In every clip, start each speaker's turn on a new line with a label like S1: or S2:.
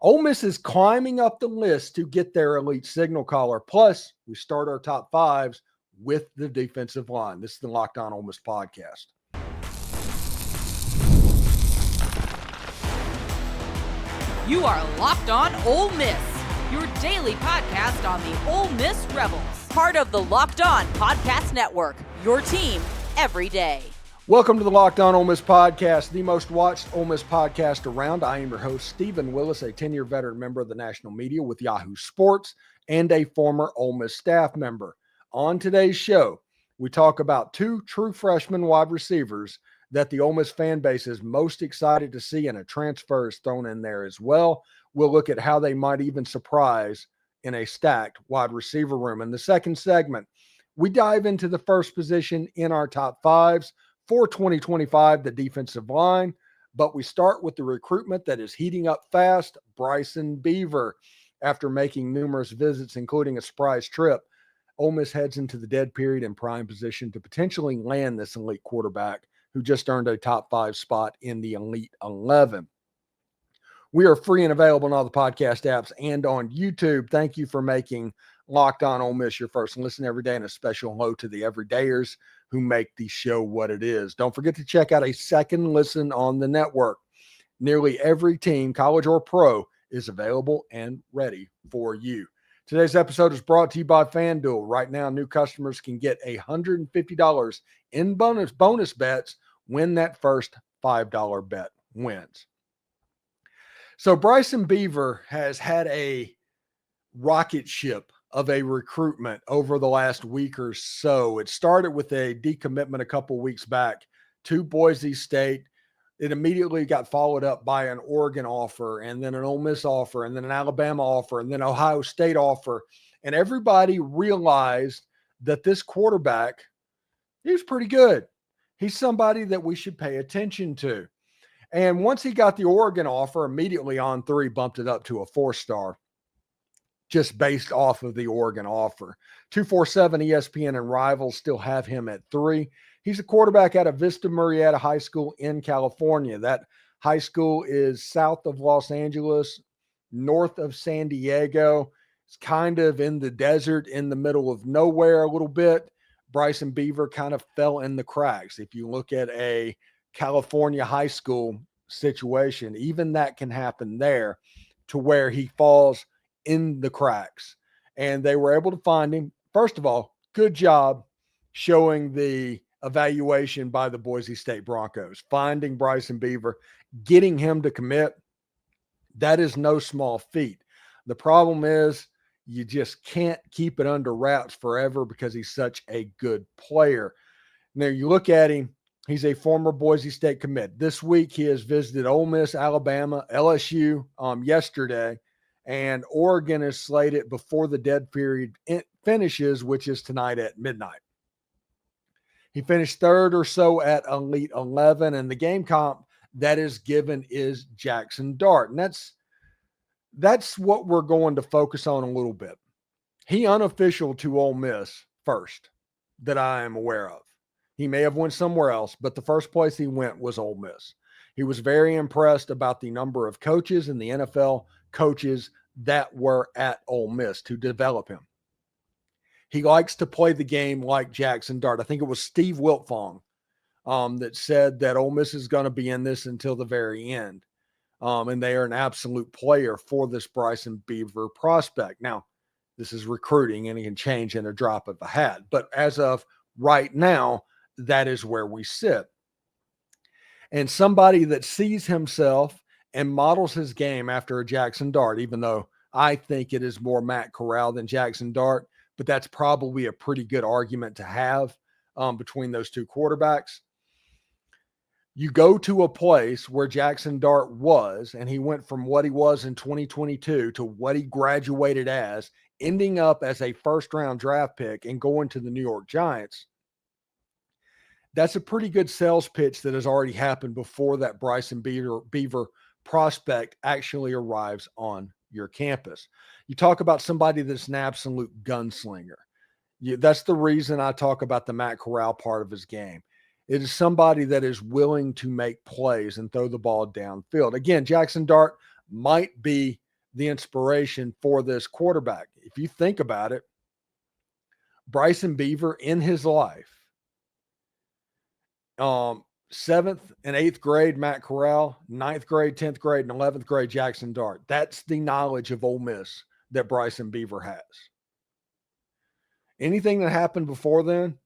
S1: Ole Miss is climbing up the list to get their elite signal caller. Plus, we start our top fives with the defensive line. This is the Locked On Ole Miss podcast.
S2: You are Locked On Ole Miss, your daily podcast on the Ole Miss Rebels. Part of the Locked On Podcast Network, your team every day.
S1: Welcome to the Locked On Ole Miss podcast, the most watched Ole Miss podcast around. I am your host, Steven Willis, a 10-year veteran member of the national media with Yahoo Sports and a former Ole Miss staff member. On today's show, we talk about two true freshman wide receivers that the Ole Miss fan base is most excited to see, and a transfer is thrown in there as well. We'll look at how they might even surprise in a stacked wide receiver room. In the second segment, we dive into the first position in our top fives for 2025, the defensive line. But we start with the recruitment that is heating up fast. Bryson Beaver, after making numerous visits, including a surprise trip, Ole Miss heads into the dead period in prime position to potentially land this elite quarterback who just earned a top 5 spot in the Elite 11. We are free and available on all the podcast apps and on YouTube. Thank you for making Locked On Ole Miss your first listen every day, and a special hello to the everydayers who make the show what it is. Don't forget to check out a second listen on the network. Nearly every team, college or pro, is available and ready for you. Today's episode is brought to you by FanDuel. Right now, new customers can get $150 in bonus bets when that first $5 bet wins. So Bryson Beaver has had a rocket ship of a recruitment over the last week or so. It started with a decommitment a couple weeks back to Boise State. It immediately got followed up by an Oregon offer, and then an Ole Miss offer, and then an Alabama offer, and then Ohio State offer. And everybody realized that this quarterback, he was pretty good. He's somebody that we should pay attention to. And once he got the Oregon offer, immediately on 3 bumped it up to a 4-star. Just based off of the Oregon offer. 247 ESPN and Rivals still have him at 3. He's a quarterback out of Vista Murrieta High School in California. That high school is south of Los Angeles, north of San Diego. It's kind of in the desert, in the middle of nowhere a little bit. Bryson Beaver kind of fell in the cracks. If you look at a California high school situation, even that can happen there, to where he falls in the cracks. And they were able to find him. First of all, good job showing the evaluation by the Boise State Broncos, finding Bryson Beaver, getting him to commit. That is no small feat. The problem is you just can't keep it under wraps forever because he's such a good player. Now you look at him, he's a former Boise State commit. This week he has visited Ole Miss, Alabama, LSU yesterday, and Oregon is slated before the dead period finishes, which is tonight at midnight. He finished 3rd or so at Elite 11, and the game comp that is given is Jaxson Dart. And that's what we're going to focus on a little bit. He unofficial to Ole Miss first that I am aware of. He may have went somewhere else, but the first place he went was Ole Miss. He was very impressed about the number of coaches and the NFL coaches that were at Ole Miss to develop him. He likes to play the game like Jaxson Dart. I think it was Steve Wiltfong that said that Ole Miss is going to be in this until the very end. And they are an absolute player for this Bryson Beaver prospect. Now, this is recruiting, and it can change in a drop of a hat. But as of right now, that is where we sit. And somebody that sees himself and models his game after a Jaxson Dart, even though I think it is more Matt Corral than Jaxson Dart, but that's probably a pretty good argument to have between those two quarterbacks. You go to a place where Jaxson Dart was, and he went from what he was in 2022 to what he graduated as, ending up as a first-round draft pick and going to the New York Giants. That's a pretty good sales pitch that has already happened before that Bryson Beaver prospect actually arrives on your campus. You talk about somebody that's an absolute gunslinger. That's the reason I talk about the Matt Corral part of his game. It is somebody that is willing to make plays and throw the ball downfield. Again, Jaxson Dart might be the inspiration for this quarterback. If you think about it, Bryson Beaver in his life, 7th and 8th grade, Matt Corral, 9th grade, 10th grade, and 11th grade, Jaxson Dart. That's the knowledge of Ole Miss that Bryson Beaver has. Anything that happened before then,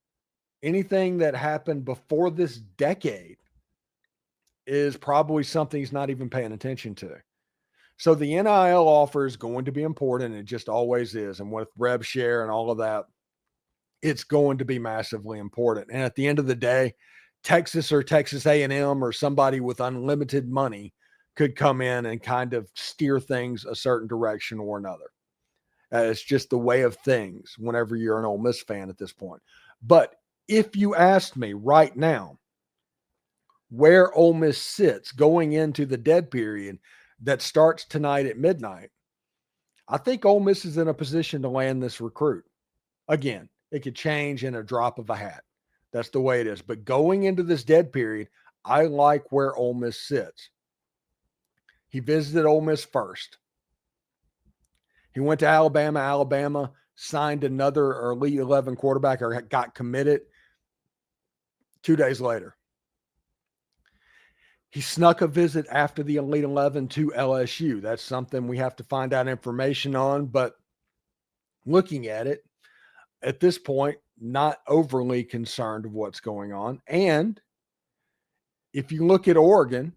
S1: anything that happened before this decade is probably something he's not even paying attention to. So the NIL offer is going to be important. It just always is. And with rev share and all of that, it's going to be massively important. And at the end of the day, Texas or Texas A&M or somebody with unlimited money could come in and kind of steer things a certain direction or another. It's just the way of things whenever you're an Ole Miss fan at this point. But if you asked me right now where Ole Miss sits going into the dead period that starts tonight at midnight, I think Ole Miss is in a position to land this recruit. Again, it could change in a drop of a hat. That's the way it is. But going into this dead period, I like where Ole Miss sits. He visited Ole Miss first. He went to Alabama. Alabama signed another Elite 11 quarterback or got committed 2 days later. He snuck a visit after the Elite 11 to LSU. That's something we have to find out information on. But looking at it, at this point, not overly concerned of what's going on. And if you look at Oregon,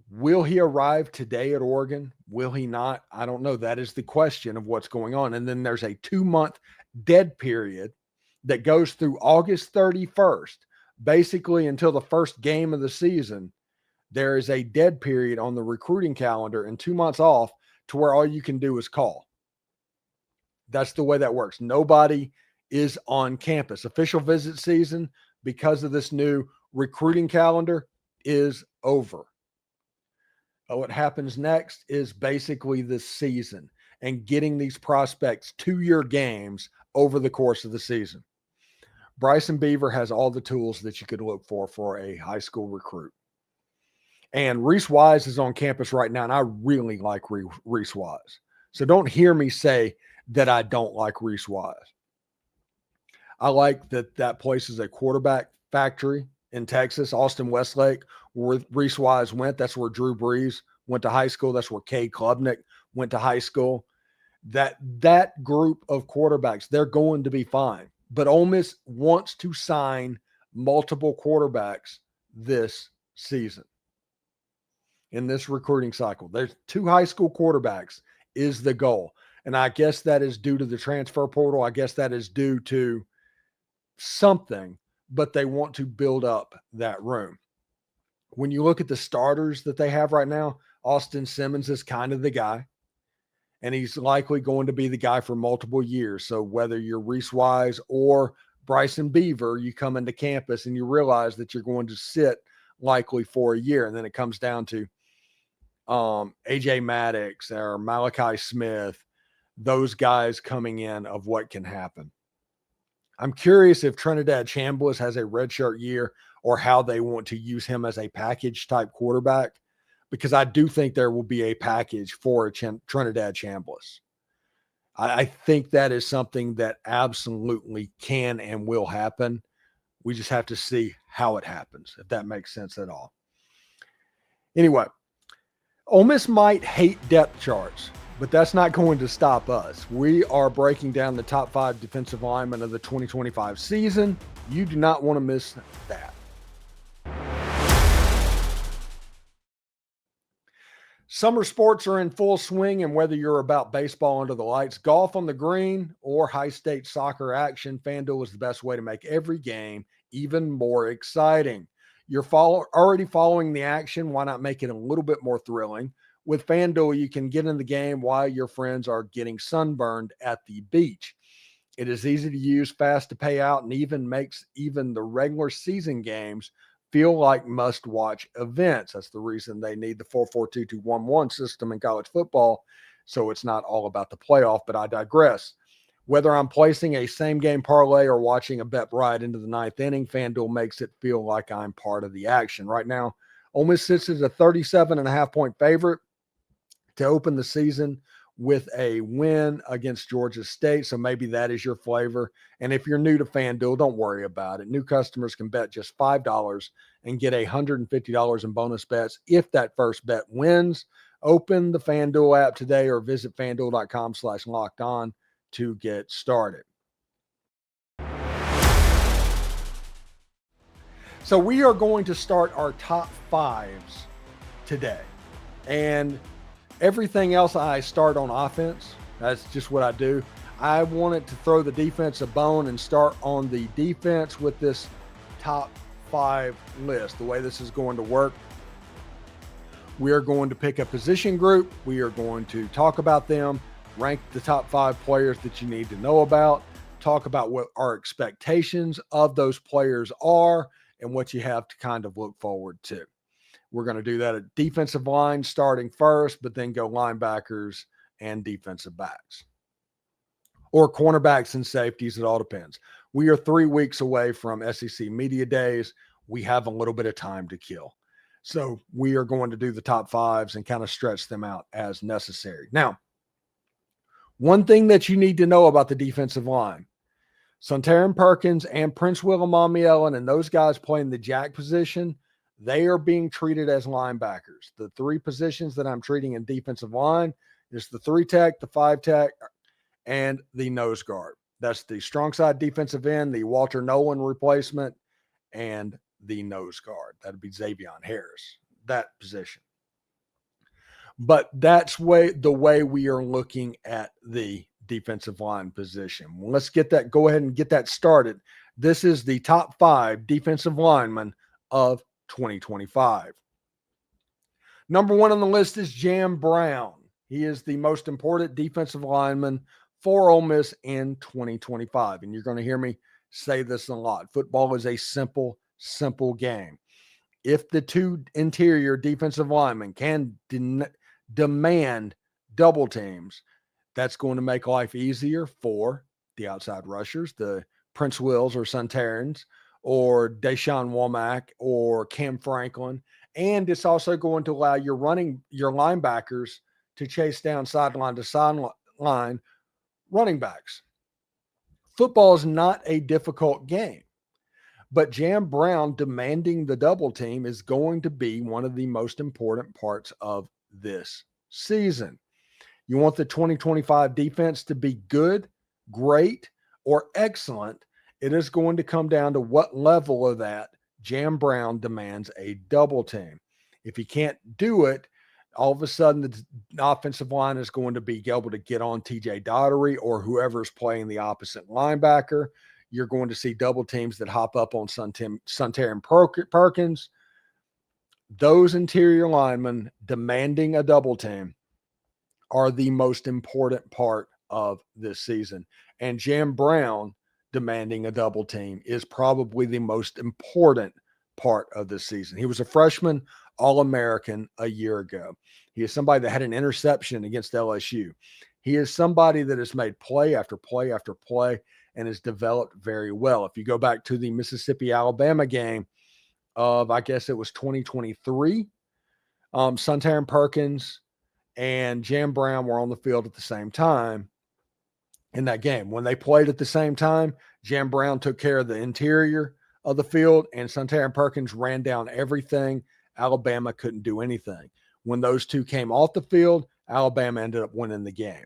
S1: will he arrive today at Oregon? Will he not? I don't know. That is the question of what's going on. And then there's a 2-month dead period that goes through August 31st, basically until the first game of the season. There is a dead period on the recruiting calendar and 2 months off to where all you can do is call. That's the way that works. Nobody is on campus. Official visit season, because of this new recruiting calendar, is over. What happens next is basically the season and getting these prospects to your games over the course of the season. Bryson Beaver has all the tools that you could look for a high school recruit. And Reese Wise is on campus right now, and I really like Reese Wise. So don't hear me say that I don't like Reese Wise. I like that place is a quarterback factory in Texas, Austin Westlake, where Reese Wise went. That's where Drew Brees went to high school. That's where Cade Klubnik went to high school. That group of quarterbacks, they're going to be fine. But Ole Miss wants to sign multiple quarterbacks this season in this recruiting cycle. There's 2 high school quarterbacks is the goal. And I guess that is due to the transfer portal. I guess that is due to something, but they want to build up that room. When you look at the starters that they have right now, Austin Simmons is kind of the guy, and he's likely going to be the guy for multiple years. So whether you're Reese Wise or Bryson Beaver, you come into campus and you realize that you're going to sit likely for a year. And then it comes down to AJ Maddox or Malachi Smith, those guys coming in of what can happen. I'm curious if Trinidad Chambliss has a redshirt year or how they want to use him as a package type quarterback, because I do think there will be a package for a Trinidad Chambliss. I think that is something that absolutely can and will happen. We just have to see how it happens, if that makes sense at all. Anyway, Ole Miss might hate depth charts, but that's not going to stop us. We are breaking down the top 5 defensive linemen of the 2025 season. You do not want to miss that. Summer sports are in full swing, and whether you're about baseball under the lights, golf on the green, or high-stakes soccer action, FanDuel is the best way to make every game even more exciting. You're already following the action. Why not make it a little bit more thrilling? With FanDuel, you can get in the game while your friends are getting sunburned at the beach. It is easy to use, fast to pay out, and even makes even the regular season games feel like must-watch events. That's the reason they need the 4-4-2-2-1-1 system in college football, so it's not all about the playoff, but I digress. Whether I'm placing a same-game parlay or watching a bet ride into the 9th inning, FanDuel makes it feel like I'm part of the action. Right now, Ole Miss sits as a 37.5-point favorite to open the season with a win against Georgia State. So maybe that is your flavor. And if you're new to FanDuel, don't worry about it. New customers can bet just $5 and get $150 in bonus bets if that first bet wins. Open the FanDuel app today or visit FanDuel.com/lockedon to get started. So we are going to start our top fives today. And everything else I start on offense. That's just what I do. I wanted to throw the defense a bone and start on the defense with this top 5 list. The way this is going to work, we are going to pick a position group. We are going to talk about them, rank the top 5 players that you need to know about, talk about what our expectations of those players are, and what you have to kind of look forward to. We're going to do that at defensive line starting first, but then go linebackers and defensive backs. Or cornerbacks and safeties, it all depends. We are 3 weeks away from SEC Media Days. We have a little bit of time to kill. So we are going to do the top 5s and kind of stretch them out as necessary. Now, one thing that you need to know about the defensive line, Sontaran Perkins and Prince Willem Amiellen and those guys playing the jack position, they are being treated as linebackers. The 3 positions that I'm treating in defensive line is the 3 tech, the 5 tech, and the nose guard. That's the strong side defensive end, the Walter Nolan replacement, and the nose guard. That'd be Xzavion Harris, that position. But that's the way we are looking at the defensive line position. Let's go ahead and get that started. This is the top 5 defensive linemen of 2025. Number 1 on the list is Jam Brown. He is the most important defensive lineman for Ole Miss in 2025. And you're going to hear me say this a lot. Football is a simple game. If the 2 interior defensive linemen can demand double teams, that's going to make life easier for the outside rushers, the Prince Wills or Sontarans, or Deshaun Womack or Cam Franklin. And it's also going to allow your linebackers to chase down sideline to sideline running backs. Football is not a difficult game, but Jam Brown demanding the double team is going to be one of the most important parts of this season. You want the 2025 defense to be good, great, or excellent. It is going to come down to what level of that Jam Brown demands a double team. If he can't do it, all of a sudden the offensive line is going to be able to get on TJ Daugherty or whoever's playing the opposite linebacker. You're going to see double teams that hop up on Sontaran Perkins. Those interior linemen demanding a double team are the most important part of this season. And Jam Brown demanding a double team is probably the most important part of this season. He was a freshman All-American a year ago. He is somebody that had an interception against LSU. He is somebody that has made play after play after play and has developed very well. If you go back to the Mississippi-Alabama game of, I guess it was 2023, Sontaran Perkins and Jam Brown were on the field at the same time in that game. When they played at the same time, Jam Brown took care of the interior of the field and Sontaran Perkins ran down everything. Alabama couldn't do anything. When those two came off the field, Alabama ended up winning the game.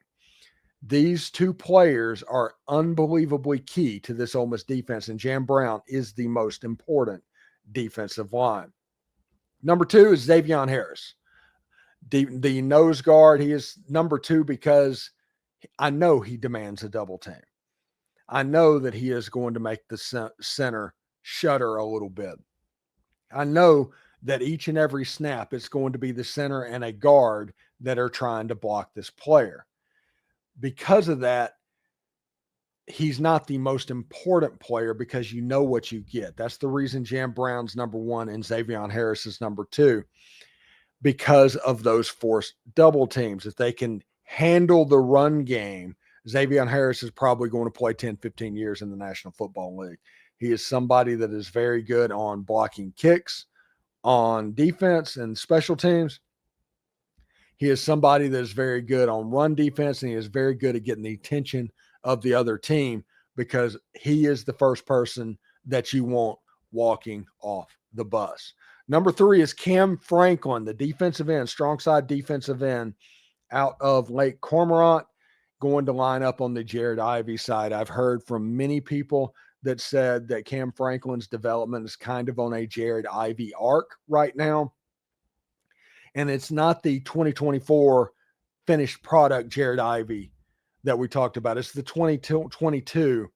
S1: These 2 players are unbelievably key to this Ole Miss defense, and Jam Brown is the most important defensive line. Number 2 is Xzavion Harris. The nose guard, he is number 2 because I know he demands a double team. I know that he is going to make the center shudder a little bit. I know that each and every snap it's going to be the center and a guard that are trying to block this player. Because of that, he's not the most important player because you know what you get. That's the reason Jam Brown's number 1 and Xzavion Harris is number 2. Because of those forced double teams. If they can handle the run game, Xzavion Harris is probably going to play 10, 15 years in the National Football League. He is somebody that is very good on blocking kicks, on defense and special teams. He is somebody that is very good on run defense, and he is very good at getting the attention of the other team because he is the first person that you want walking off the bus. Number 3 is Cam Franklin, the defensive end, strong side defensive end out of Lake Cormorant, going to line up on the Jared Ivey side. I've heard from many people that said that Cam Franklin's development is kind of on a Jared Ivey arc right now. And it's not the 2024 finished product Jared Ivey that we talked about. It's the 2022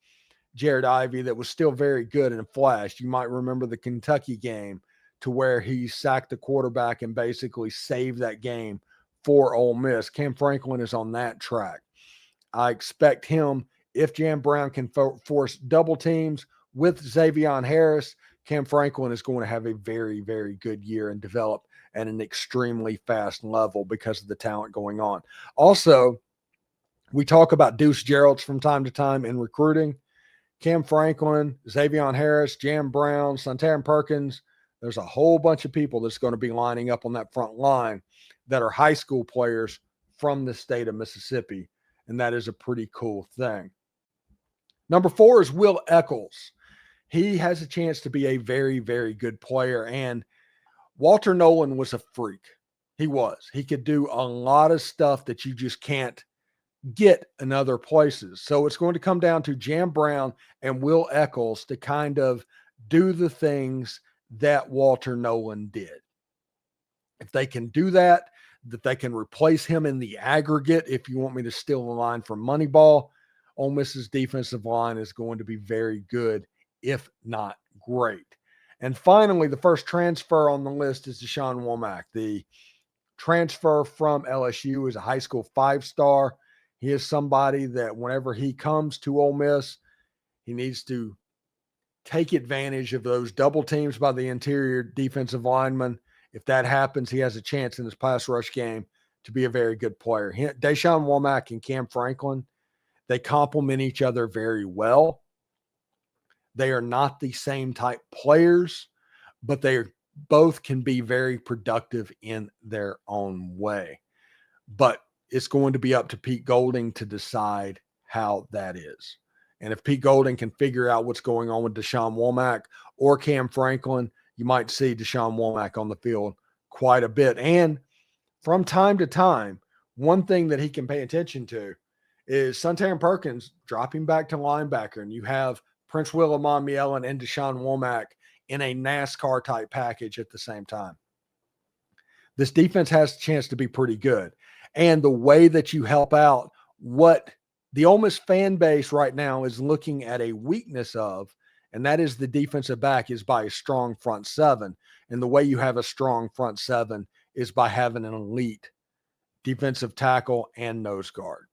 S1: Jared Ivey that was still very good and flashed. You might remember the Kentucky game to where he sacked the quarterback and basically saved that game for Ole Miss. Cam Franklin is on that track. I expect him, if Jam Brown can force double teams with Xzavion Harris, Cam Franklin is going to have a very, very good year and develop at an extremely fast level because of the talent going on. Also, we talk about Deuce Gerald's from time to time in recruiting. Cam Franklin, Xzavion Harris, Jam Brown, Suntarine Perkins. There's a whole bunch of people that's going to be lining up on that front line that are high school players from the state of Mississippi, and that is a pretty cool thing. Number 4 is Will Eccles. He has a chance to be a very, very good player, and Walter Nolan was a freak. He was. He could do a lot of stuff that you just can't get in other places. So it's going to come down to Jam Brown and Will Eccles to kind of do the things that Walter Nolan did. If they can do that they can replace him in the aggregate, if you want me to steal a line from Moneyball, Ole Miss's defensive line is going to be very good, if not great. And finally, the first transfer on the list is Deshaun Womack. The transfer from LSU is a high school 5-star. He is somebody that whenever he comes to Ole Miss, he needs to take advantage of those double teams by the interior defensive linemen. If that happens, he has a chance in his pass rush game to be a very good player. Deshaun Womack and Cam Franklin, they complement each other very well. They are not the same type players, but they both can be very productive in their own way. But it's going to be up to Pete Golding to decide how that is. And if Pete Golding can figure out what's going on with Deshaun Womack or Cam Franklin, you might see Deshaun Womack on the field quite a bit. And from time to time, one thing that he can pay attention to is Suntarine Perkins dropping back to linebacker, and you have Prince Willem Monmielen and Deshaun Womack in a NASCAR-type package at the same time. This defense has a chance to be pretty good. And the way that you help out what the Ole Miss fan base right now is looking at a weakness of, and that is the defensive back, is by a strong front seven. And the way you have a strong front seven is by having an elite defensive tackle and nose guard.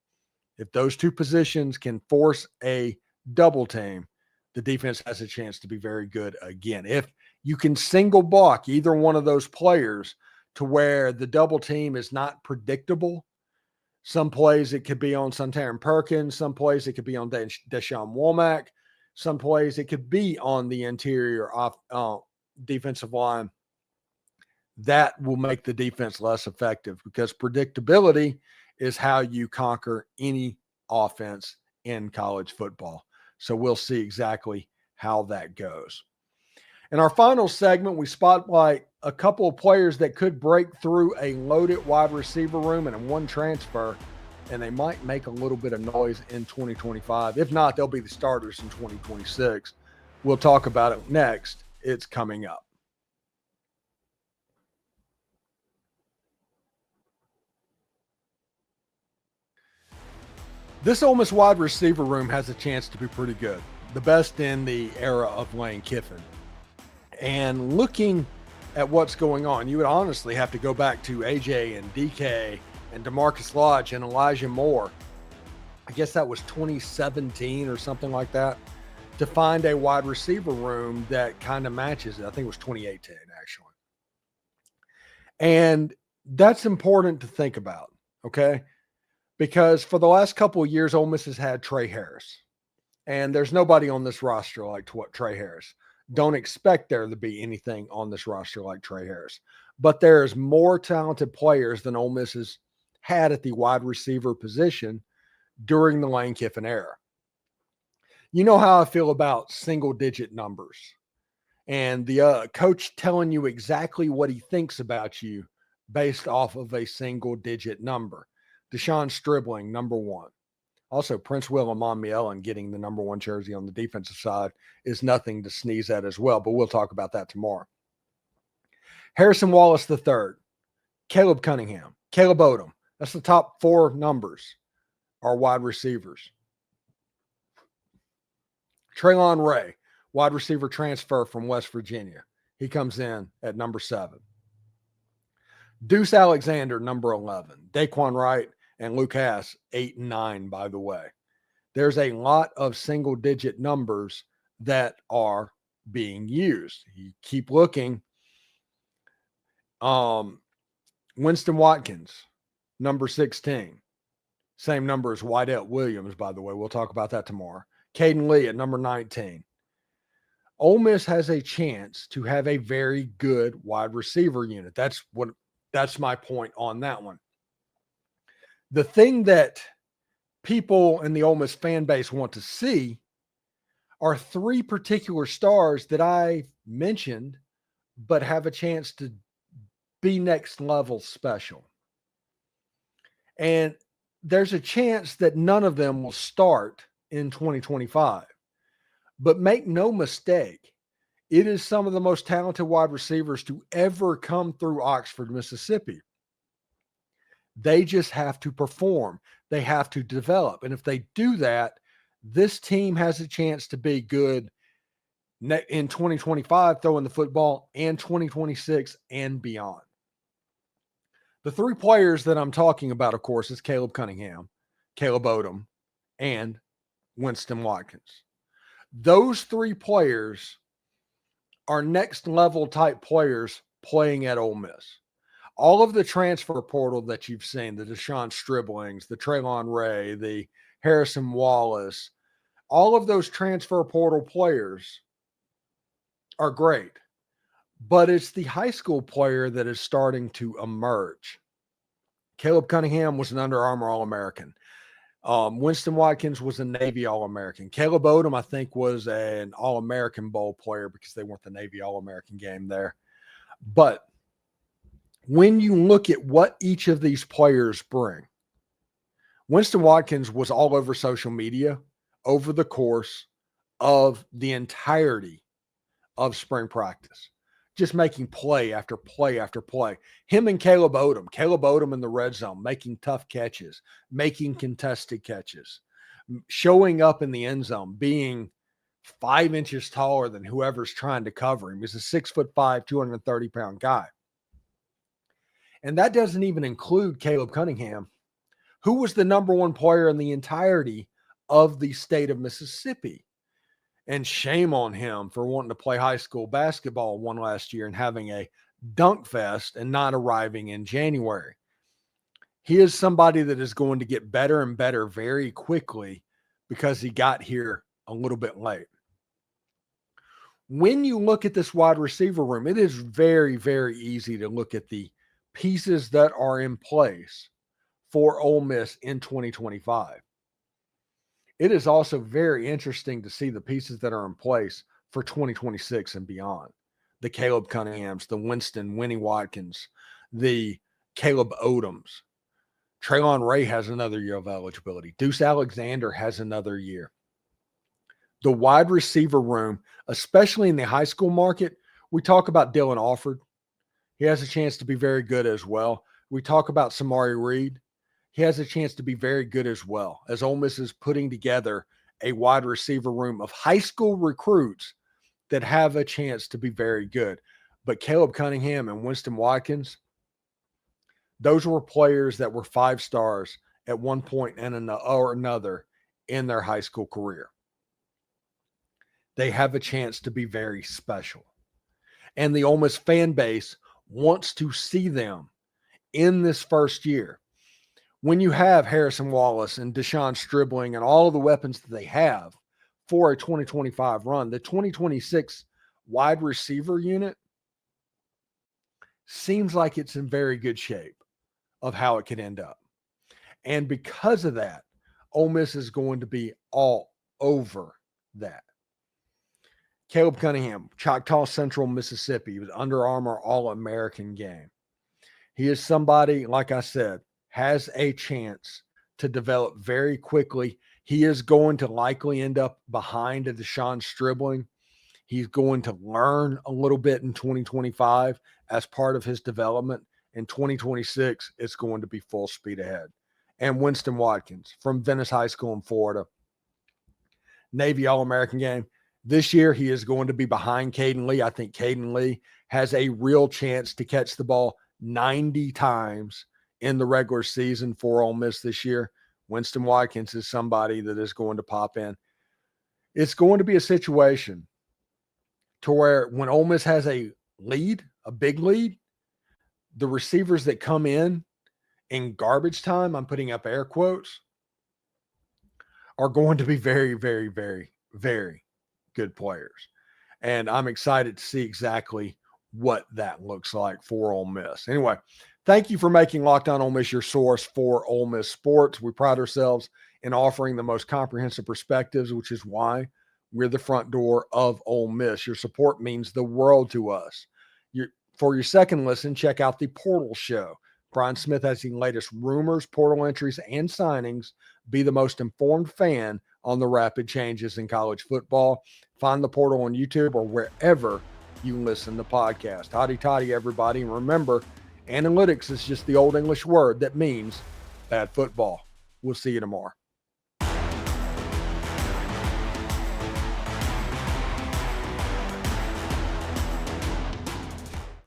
S1: If those two positions can force a double team, the defense has a chance to be very good again. If you can single block either one of those players to where the double team is not predictable, some plays it could be on Suntarine Perkins, some plays it could be on Deshaun Womack, some plays it could be on the interior defensive line. That will make the defense less effective because predictability is how you conquer any offense in college football. So we'll see exactly how that goes. In our final segment, we spotlight a couple of players that could break through a loaded wide receiver room and one transfer, and they might make a little bit of noise in 2025. If not, they'll be the starters in 2026. We'll talk about it next. It's coming up. This Ole Miss wide receiver room has a chance to be pretty good. The best in the era of Lane Kiffin. And looking at what's going on, you would honestly have to go back to AJ and DK and DeMarcus Lodge and Elijah Moore. I guess that was 2017 or something like that, to find a wide receiver room that kind of matches it. I think it was 2018, actually. And that's important to think about, okay? Because for the last couple of years, Ole Miss has had Trey Harris. And there's nobody on this roster like Trey Harris. Don't expect there to be anything on this roster like Trey Harris. but there's more talented players than Ole Miss has had at the wide receiver position during the Lane Kiffin era. You know how I feel about single-digit numbers and the coach telling you exactly what he thinks about you based off of a single-digit number. Deshaun Stribling, number 1. Also, Prince Willem Monmielen getting the number 1 jersey on the defensive side is nothing to sneeze at as well, but we'll talk about that tomorrow. Harrison Wallace III, Caleb Cunningham, Caleb Odom. That's the top 4 numbers are wide receivers. Traylon Ray, wide receiver transfer from West Virginia. He comes in at number 7. Deuce Alexander, number 11. Daquan Wright and Luke Hass, 8 and 9, by the way. There's a lot of single-digit numbers that are being used. You keep looking. Winston Watkins, number 16. Same number as Wydell Williams, by the way. We'll talk about that tomorrow. Caden Lee at number 19. Ole Miss has a chance to have a very good wide receiver unit. That's my point on that one. The thing that people in the Ole Miss fan base want to see are 3 particular stars that I mentioned, but have a chance to be next level special. And there's a chance that none of them will start in 2025. But make no mistake, it is some of the most talented wide receivers to ever come through Oxford, Mississippi. They just have to perform. They have to develop. And if they do that, this team has a chance to be good in 2025, throwing the football, and 2026 and beyond. The 3 players that I'm talking about, of course, is Caleb Cunningham, Caleb Odom, and Winston Watkins. Those 3 players are next level type players playing at Ole Miss. All of the transfer portal that you've seen, the Deshaun Striblings, the Traylon Ray, the Harrison Wallace, all of those transfer portal players are great. But it's the high school player that is starting to emerge. Caleb Cunningham was an Under Armour All-American. Winston Watkins was a Navy All-American. Caleb Odom, I think, was an All-American Bowl player because they weren't the Navy All-American game there. But when you look at what each of these players bring, Winston Watkins was all over social media over the course of the entirety of spring practice, just making play after play after play. Him and Caleb Odom in the red zone, making tough catches, making contested catches, showing up in the end zone, being 5 inches taller than whoever's trying to cover him. He's a 6'5", 230-pound guy. And that doesn't even include Caleb Cunningham, who was the number 1 player in the entirety of the state of Mississippi. And shame on him for wanting to play high school basketball one last year and having a dunk fest and not arriving in January. He is somebody that is going to get better and better very quickly because he got here a little bit late. When you look at this wide receiver room, it is very, very easy to look at the pieces that are in place for Ole Miss in 2025. It is also very interesting to see the pieces that are in place for 2026 and beyond. The Caleb Cunninghams, the Winnie Watkins, the Caleb Odoms. Traylon Ray has another year of eligibility. Deuce Alexander has another year. The wide receiver room, especially in the high school market, we talk about Dylan Alford. He has a chance to be very good as well. We talk about Samari Reed. He has a chance to be very good as well, as Ole Miss is putting together a wide receiver room of high school recruits that have a chance to be very good. But Caleb Cunningham and Winston Watkins, those were players that were 5 stars at one point and another in their high school career. They have a chance to be very special. And the Ole Miss fan base wants to see them in this first year. When you have Harrison Wallace and Deshaun Stribling and all of the weapons that they have for a 2025 run, the 2026 wide receiver unit seems like it's in very good shape of how it could end up. And because of that, Ole Miss is going to be all over that. Caleb Cunningham, Choctaw Central, Mississippi. He was Under Armour All-American game. He is somebody, like I said, has a chance to develop very quickly. He is going to likely end up behind Deshaun Stribling. He's going to learn a little bit in 2025 as part of his development. In 2026, it's going to be full speed ahead. And Winston Watkins from Venice High School in Florida. Navy All-American game. This year, he is going to be behind Caden Lee. I think Caden Lee has a real chance to catch the ball 90 times in the regular season for Ole Miss this year. Winston Watkins is somebody that is going to pop in. It's going to be a situation to where when Ole Miss has a lead, a big lead, the receivers that come in garbage time, I'm putting up air quotes, are going to be very, very, very, very good players. And I'm excited to see exactly what that looks like for Ole Miss. Anyway, thank you for making Locked On Ole Miss your source for Ole Miss sports. We pride ourselves in offering the most comprehensive perspectives, which is why we're the front door of Ole Miss. Your support means the world to us. For your second listen, check out the Portal Show. Brian Smith has the latest rumors, portal entries, and signings. Be the most informed fan on the rapid changes in college football. Find the Portal on YouTube or wherever you listen to podcasts. Hotty toddy, everybody. And remember, analytics is just the old English word that means bad football. We'll see you tomorrow.